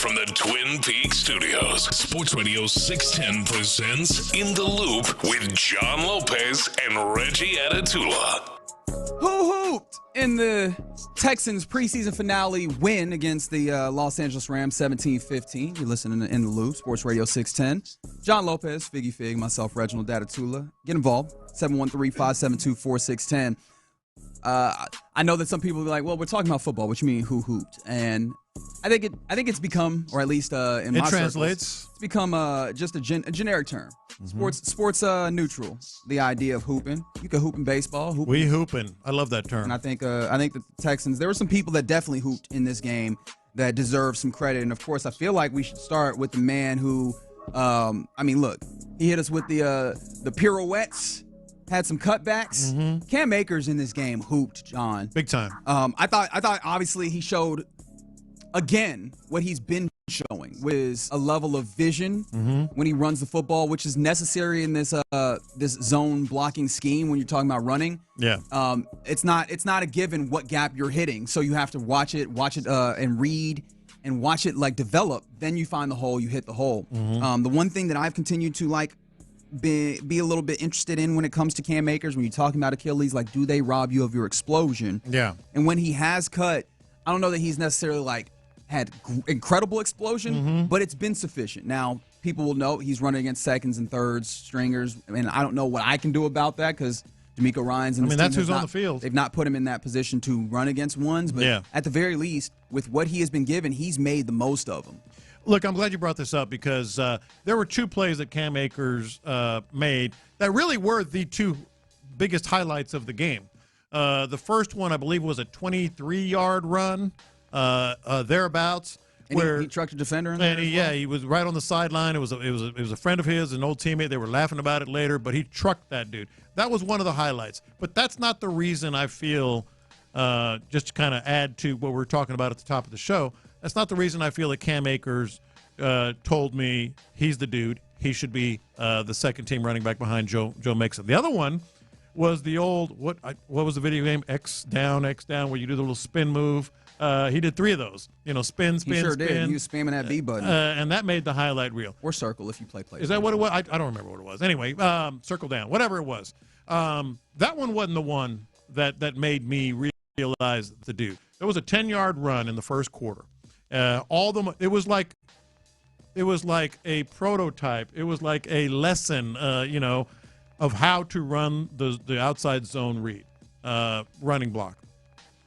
from the Twin Peaks studios, Sports Radio 610 presents In the Loop with John Lopez and Reggie Adetula. Who hooped in the Texans preseason finale win against the Los Angeles Rams 17-15? You're listening to In the Loop, Sports Radio 610. John Lopez, Figgy Fig, myself, Reginald, Adetula. Get involved, 713-572-4610. I know that some people will be like, well, we're talking about football. What you mean, who hooped? And I think it's become, or at least in my translates. Circles, it's become just a generic term. Sports neutral. The idea of hooping. You can hoop in baseball. We hooping. I love that term. And I think the Texans. There were some people that definitely hooped in this game that deserve some credit. And of course, I feel like we should start with the man who, look, he hit us with the pirouettes. Had some cutbacks. Cam Akers in this game hooped, John. Big time. I thought obviously he showed again what he's been showing, was a level of vision when he runs the football, which is necessary in this this zone blocking scheme when you're talking about running. Yeah. It's not a given what gap you're hitting, so you have to watch it and read and watch it like develop. Then you find the hole, you hit the hole. The one thing that I've continued to like be a little bit interested in when it comes to Cam Akers, when you're talking about Achilles, like, do they rob you of your explosion? Yeah. And when he has cut, I don't know that he's necessarily like had incredible explosion, but it's been sufficient. Now, people will know he's running against seconds and thirds stringers, and I don't know what I can do about that because D'Amico Ryans and that's who's on the field. They've not put him in that position to run against ones, but at the very least, with what he has been given, he's made the most of them. Look, I'm glad you brought this up because there were two plays that Cam Akers made that really were the two biggest highlights of the game. The first one, I believe, was a 23-yard run, thereabouts. And where he trucked a defender in and there. he was right on the sideline. It was a friend of his, an old teammate. They were laughing about it later, but he trucked that dude. That was one of the highlights. But that's not the reason I feel, just to kind of add to what we're talking about at the top of the show, that's not the reason I feel that Cam Akers told me he's the dude. He should be the second-team running back behind Joe Mixon. The other one was the old, what was the video game? X down, where you do the little spin move. He did three of those. Spin, He sure spin. did. He was spamming that B button. And that made the highlight reel. Or circle if you play. Is that what it was? I don't remember what it was. Anyway, circle down, whatever it was. That one wasn't the one that made me realize the dude. There was a 10-yard run in the first quarter. It was like a prototype. It was like a lesson, of how to run the outside zone read, running block.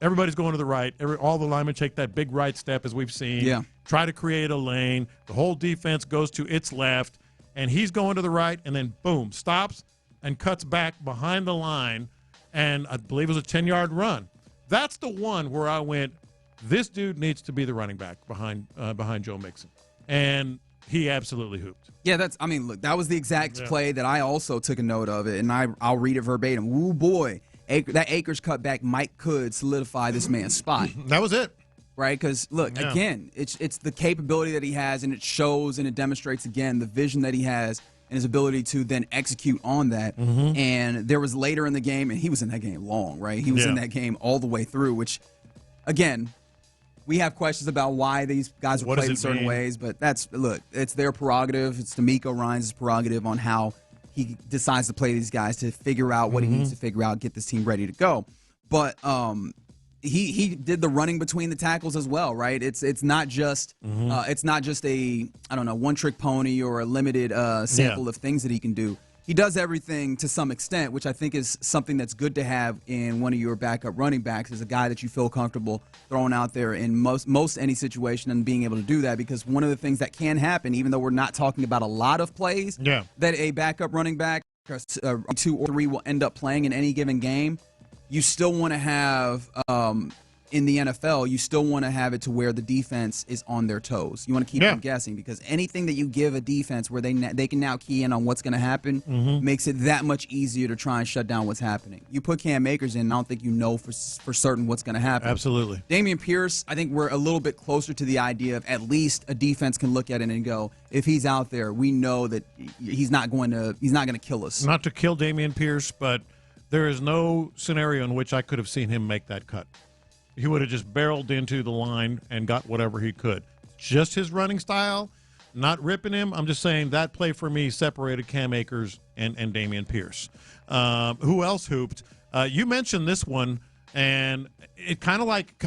Everybody's going to the right. All the linemen take that big right step, as we've seen. Yeah. Try to create a lane. The whole defense goes to its left, and he's going to the right, and then boom, stops and cuts back behind the line, and I believe it was a 10-yard run. That's the one where I went, this dude needs to be the running back behind Joe Mixon. And he absolutely hooped. Yeah, look, that was the exact play that I also took a note of it, and I'll read it verbatim. Ooh, boy, that Akers cutback could solidify this man's spot. That was it. Right? Because, look, again, it's the capability that he has, and it shows and it demonstrates, again, the vision that he has and his ability to then execute on that. And there was later in the game, and he was in that game long, right? He was in that game all the way through, which, again, we have questions about why these guys were played in certain ways, but it's their prerogative. It's D'Amico Ryans' prerogative on how he decides to play these guys to figure out what he needs to figure out, get this team ready to go. But he did the running between the tackles as well, right? It's not just a one-trick pony or a limited sample of things that he can do. He does everything to some extent, which I think is something that's good to have in one of your backup running backs, is a guy that you feel comfortable throwing out there in most any situation and being able to do that. Because one of the things that can happen, even though we're not talking about a lot of plays that a backup running back, 2 or 3 will end up playing in any given game, you still want to have in the NFL, you still want to have it to where the defense is on their toes. You want to keep them guessing, because anything that you give a defense where they can now key in on what's going to happen makes it that much easier to try and shut down what's happening. You put Cam Akers in, and I don't think you know for certain what's going to happen. Absolutely. Dameon Pierce, I think we're a little bit closer to the idea of at least a defense can look at it and go, if he's out there, we know that he's not going to kill us. Not to kill Dameon Pierce, but there is no scenario in which I could have seen him make that cut. He would have just barreled into the line and got whatever he could. just his running style, not ripping him. I'm just saying that play for me separated Cam Akers and Dameon Pierce. Who else hooped? You mentioned this one, and it kind of like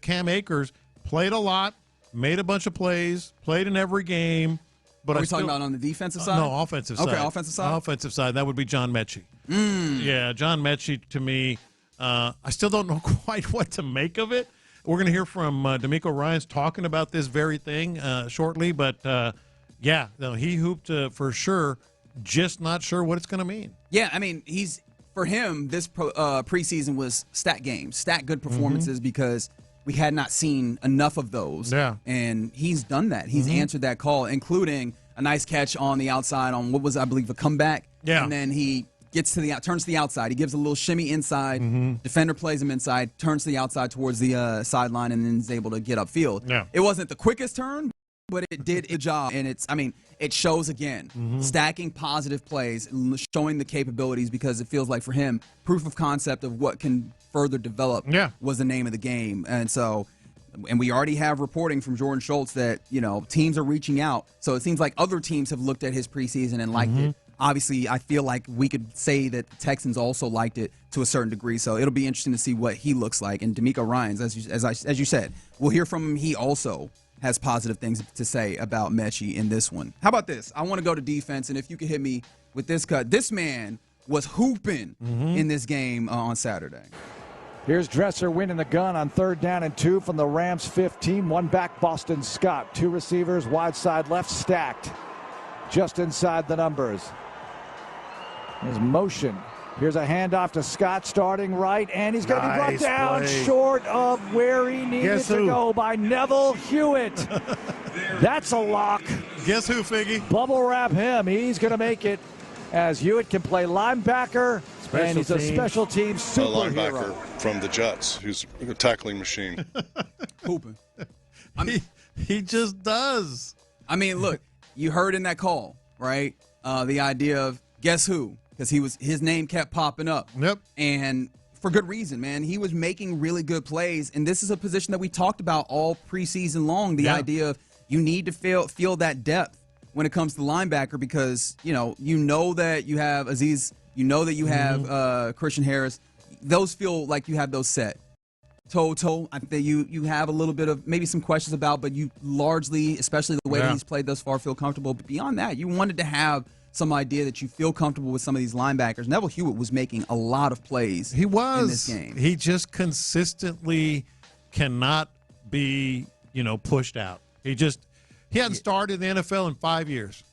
Cam Akers played a lot, made a bunch of plays, played in every game. But Are we talking about on the defensive side? No, offensive side. Okay, offensive side? Offensive side. That would be John Metchie. Yeah, John Metchie, to me, I still don't know quite what to make of it. We're going to hear from D'Amico Ryans talking about this very thing shortly. But, yeah, no, he hooped for sure, just not sure what it's going to mean. Yeah, I mean, for him, this preseason was stat games, stat good performances because we had not seen enough of those. Yeah. And he's done that. He's answered that call, including a nice catch on the outside on what was, I believe, a comeback. Yeah. And then he gets to turns to the outside. He gives a little shimmy inside. Defender plays him inside, turns to the outside towards the sideline, and then is able to get upfield. Yeah. It wasn't the quickest turn, but it did its job. And it shows again, stacking positive plays, showing the capabilities because it feels like for him, proof of concept of what can further develop was the name of the game. And we already have reporting from Jordan Schultz that, teams are reaching out. So it seems like other teams have looked at his preseason and liked it. Obviously, I feel like we could say that the Texans also liked it to a certain degree. So it'll be interesting to see what he looks like. And D'Amico Ryans, as you said, we'll hear from him. He also has positive things to say about Metchie in this one. How about this? I want to go to defense, and if you could hit me with this cut. This man was hooping in this game on Saturday. Here's Dresser winning the gun on 3rd down and 2 from the Rams 15. One back, Boston Scott. 2 receivers, wide side left, stacked. Just inside the numbers. His motion. Here's a handoff to Scott starting right, and he's going to be brought down short of where he needed to go by Neville Hewitt. That's a lock. Guess who, Figgy? Bubble wrap him. He's going to make it as Hewitt can play linebacker, and he's a special teams superhero. A linebacker from the Jets who's a tackling machine. Hooping. He just does. I mean, look, you heard in that call, right? The idea of guess who? Because his name kept popping up. Yep. And for good reason, man. He was making really good plays. And this is a position that we talked about all preseason long, the idea of you need to feel that depth when it comes to linebacker because, you know that you have Aziz, you know that you have Christian Harris. Those feel like you have those set. Toto, I think you have a little bit of maybe some questions about, but you largely, especially the way that he's played thus far, feel comfortable. But beyond that, you wanted to have some idea that you feel comfortable with some of these linebackers. Neville Hewitt was making a lot of plays. He was in this game. He just consistently cannot be, pushed out. He hadn't started in the NFL in 5 years.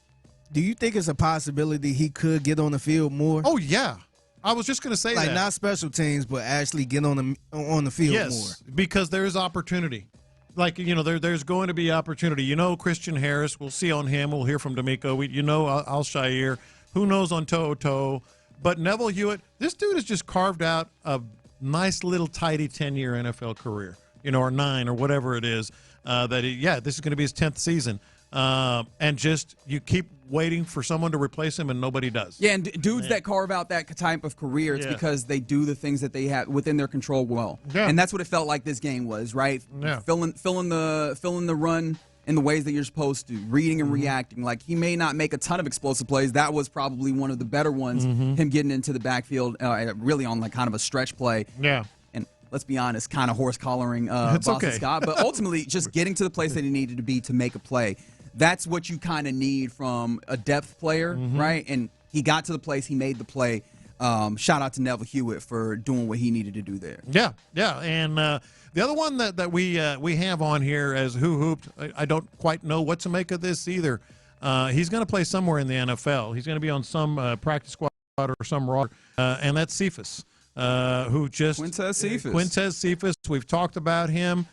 Do you think it's a possibility he could get on the field more? Oh yeah, I was just going to say that. Like not special teams, but actually get on the field more. Yes, because there is opportunity. Like, there's going to be opportunity. Christian Harris, we'll see on him. We'll hear from D'Amico. Al-Shaair. Who knows on Toto? But Neville Hewitt, this dude has just carved out a nice little tidy 10-year NFL career, or 9 or whatever it is. This is going to be his 10th season. And just you keep waiting for someone to replace him, and nobody does. Yeah, and dudes that carve out that type of career, it's because they do the things that they have within their control well. Yeah. And that's what it felt like this game was, right? Yeah. Filling the run in the ways that you're supposed to, reading and reacting. Like, he may not make a ton of explosive plays. That was probably one of the better ones, him getting into the backfield really on like kind of a stretch play. Yeah. And let's be honest, kind of horse collaring Boston Scott. But ultimately, just getting to the place that he needed to be to make a play. That's what you kind of need from a depth player, right? And he got to the place, he made the play. Shout out to Neville Hewitt for doing what he needed to do there. Yeah. And the other one that we have on here as who hooped, I don't quite know what to make of this either. He's going to play somewhere in the NFL. He's going to be on some practice squad or some roster, and that's Cephas, who just Quintez Cephas. We've talked about him.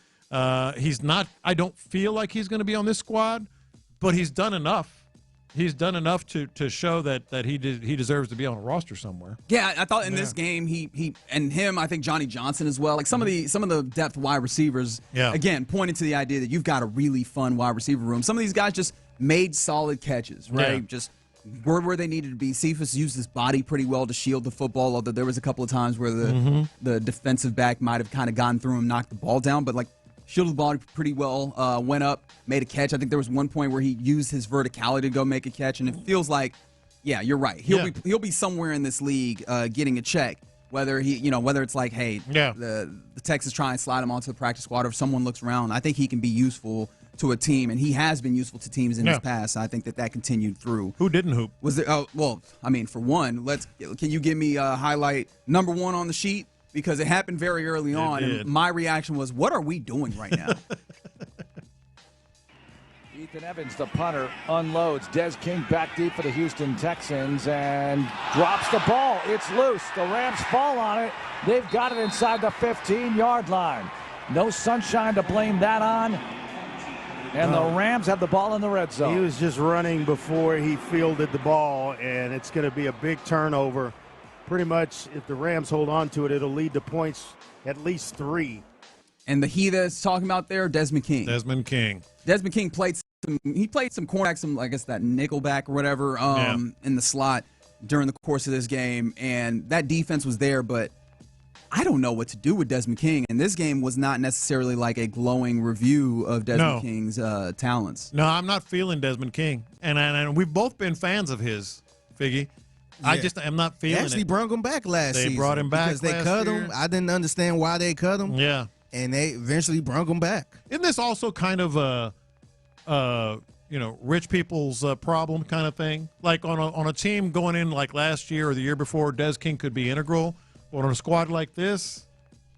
He's not. I don't feel like he's going to be on this squad. But he's done enough. He's done enough to show that he deserves to be on a roster somewhere. Yeah, I thought in this game I think Johnny Johnson as well. Like some of the depth wide receivers. Yeah. Again, pointing to the idea that you've got a really fun wide receiver room. Some of these guys just made solid catches, right? Yeah. Just were where they needed to be. Cephas used his body pretty well to shield the football. Although there was a couple of times where the defensive back might have kind of gone through him, knocked the ball down, but like. shielded the ball pretty well, went up, made a catch. I think there was one point where he used his verticality to go make a catch, and it feels like, yeah, you're right. He'll be somewhere in this league getting a check. Whether whether it's like, hey, the Texans try and slide him onto the practice squad, or if someone looks around, I think he can be useful to a team, and he has been useful to teams in his past. I think that continued through. Who didn't hoop? Was there? Oh, well, I mean, for one, can you give me a highlight number one on the sheet, because it happened very early on, and my reaction was, what are we doing right now? Ethan Evans, the punter, unloads. Des King back deep for the Houston Texans and drops the ball. It's loose. The Rams fall on it. They've got it inside the 15-yard line. No Sunshine to blame that on. And the Rams have the ball in the red zone. He was just running before he fielded the ball, and it's going to be a big turnover. Pretty much, if the Rams hold on to it, it'll lead to points, at least 3. And the he that's talking about there, Desmond King. Desmond King played some cornerback, I guess that nickelback or whatever, in the slot during the course of this game, and that defense was there, but I don't know what to do with Desmond King, and this game was not necessarily like a glowing review of Desmond King's talents. No, I'm not feeling Desmond King, and we've both been fans of his, Figgy. Yeah. I'm not feeling it. They actually brought him back last season. They brought him back because they cut him. I didn't understand why they cut him. Yeah. And they eventually brought him back. Isn't this also kind of a rich people's problem kind of thing? Like on a team going in like last year or the year before, Des King could be integral. But on a squad like this,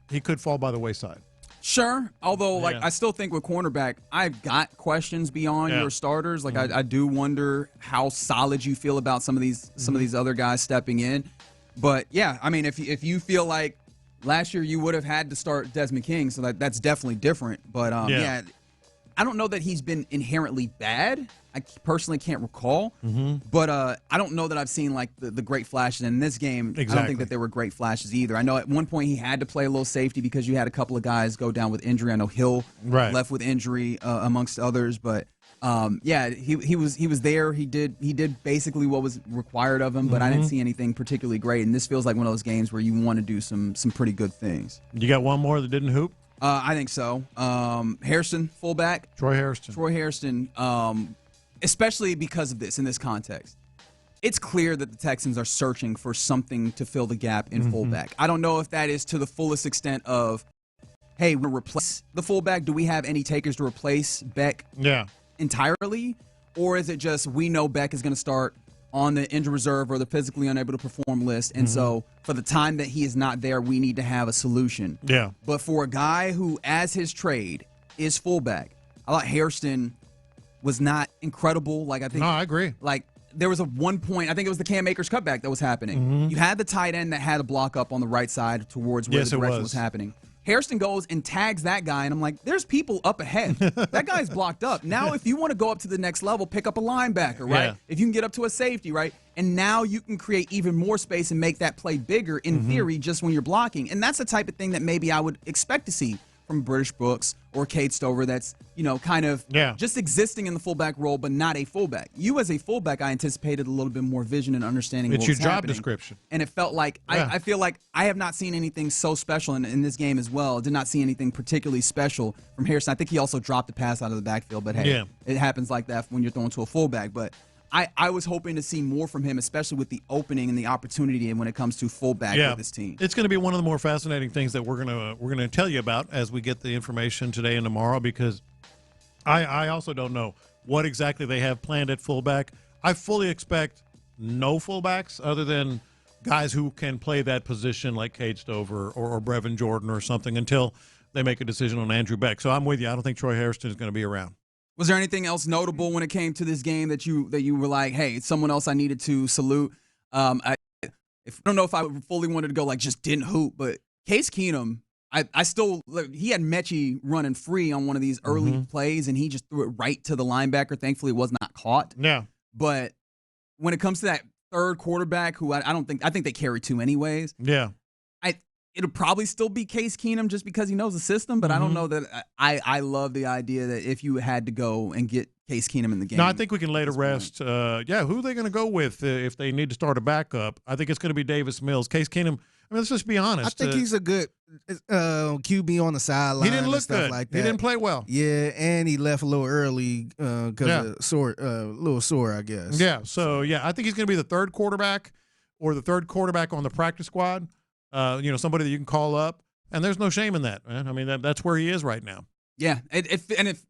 he could fall by the wayside. Sure. Although, I still think with cornerback, I've got questions beyond your starters. Like, I do wonder how solid you feel about some of these other guys stepping in. But, yeah, I mean, if you feel like last year you would have had to start Desmond King, so that's definitely different. But, yeah, I don't know that he's been inherently bad. I personally can't recall. But I don't know that I've seen, like, the great flashes. And in this game, I don't think that there were great flashes either. I know at one point he had to play a little safety because you had a couple of guys go down with injury. I know Hill left with injury amongst others. But, he was there. He did basically what was required of him, but I didn't see anything particularly great. And this feels like one of those games where you want to do some pretty good things. You got one more that didn't hoop? I think so. Hairston, fullback. Troy Hairston. Especially because of this, in this context. It's clear that the Texans are searching for something to fill the gap in fullback. I don't know if that is to the fullest extent of, hey, we're going to replace the fullback. Do we have any takers to replace Beck entirely? Or is it just we know Beck is going to start on the injured reserve or the physically unable to perform list, and so for the time that he is not there, we need to have a solution. Yeah. But for a guy who, as his trade, is fullback, I thought Hairston was not incredible. I agree. There was one point, I think it was the Cam Akers cutback that was happening. You had the tight end that had a block up on the right side towards where the direction was happening. Hairston goes and tags that guy, and I'm like, there's people up ahead. That guy's blocked up. Now, if you want to go up to the next level, pick up a linebacker, right? Yeah. If you can get up to a safety, right? And now you can create even more space and make that play bigger, in theory, just when you're blocking. And that's the type of thing that maybe I would expect to see from British Brooks or Cade Stover that's, kind of just existing in the fullback role, but not a fullback. You as a fullback, I anticipated a little bit more vision and understanding of what's happening. It's your job description. And it felt like, I feel like I have not seen anything so special in this game as well. I did not see anything particularly special from Harrison. I think he also dropped the pass out of the backfield, but hey, it happens like that when you're throwing to a fullback. But I was hoping to see more from him, especially with the opening and the opportunity when it comes to fullback with this team. It's going to be one of the more fascinating things that we're going to tell you about as we get the information today and tomorrow, because I also don't know what exactly they have planned at fullback. I fully expect no fullbacks other than guys who can play that position like Cade Stover or Brevin Jordan or something until they make a decision on Andrew Beck. So I'm with you. I don't think Troy Hairston is going to be around. Was there anything else notable when it came to this game that you were like, hey, it's someone else I needed to salute? I don't know if I fully wanted to go just didn't hoop, but Case Keenum, I still he had Metchie running free on one of these early plays, and he just threw it right to the linebacker. Thankfully, it was not caught. Yeah. But when it comes to that third quarterback, who I think they carry two anyways. Yeah. it'll probably still be Case Keenum just because he knows the system, but I don't know that I love the idea that if you had to go and get Case Keenum in the game. No, I think we can lay to rest. Who are they going to go with if they need to start a backup? I think it's going to be Davis Mills. Case Keenum, I mean, let's just be honest. I think he's a good QB on the sideline. He didn't look good. Like that. He didn't play well. Yeah, and he left a little early because of little sore, I guess. Yeah, so, I think he's going to be the third quarterback or the third quarterback on the practice squad. Somebody that you can call up, and there's no shame in that, man. I mean, that's where he is right now. Yeah,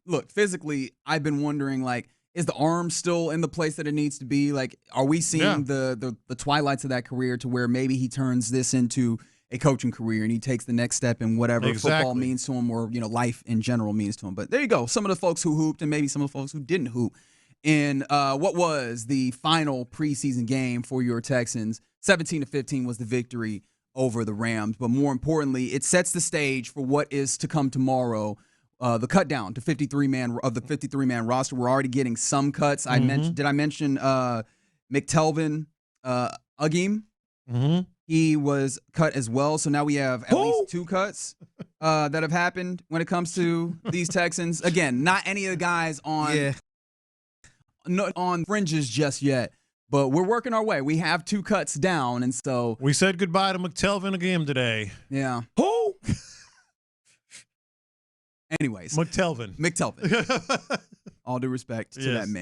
look, physically, I've been wondering, like, is the arm still in the place that it needs to be? Like, are we seeing the twilights of that career to where maybe he turns this into a coaching career and he takes the next step in whatever football means to him or, life in general means to him? But there you go. Some of the folks who hooped and maybe some of the folks who didn't hoop in what was the final preseason game for your Texans. 17-15 was the victory over the Rams. But more importantly, it sets the stage for what is to come tomorrow. The cut down to 53-man roster. We're already getting some cuts. Did I mention McTelvin Agim? He was cut as well. So now we have at least 2 cuts that have happened when it comes to these Texans. Again, not any of the guys on fringes just yet, but we're working our way. We have 2 cuts down, and so we said goodbye to McTelvin Agim today. Yeah. Who? Anyways. McTelvin. All due respect to that man.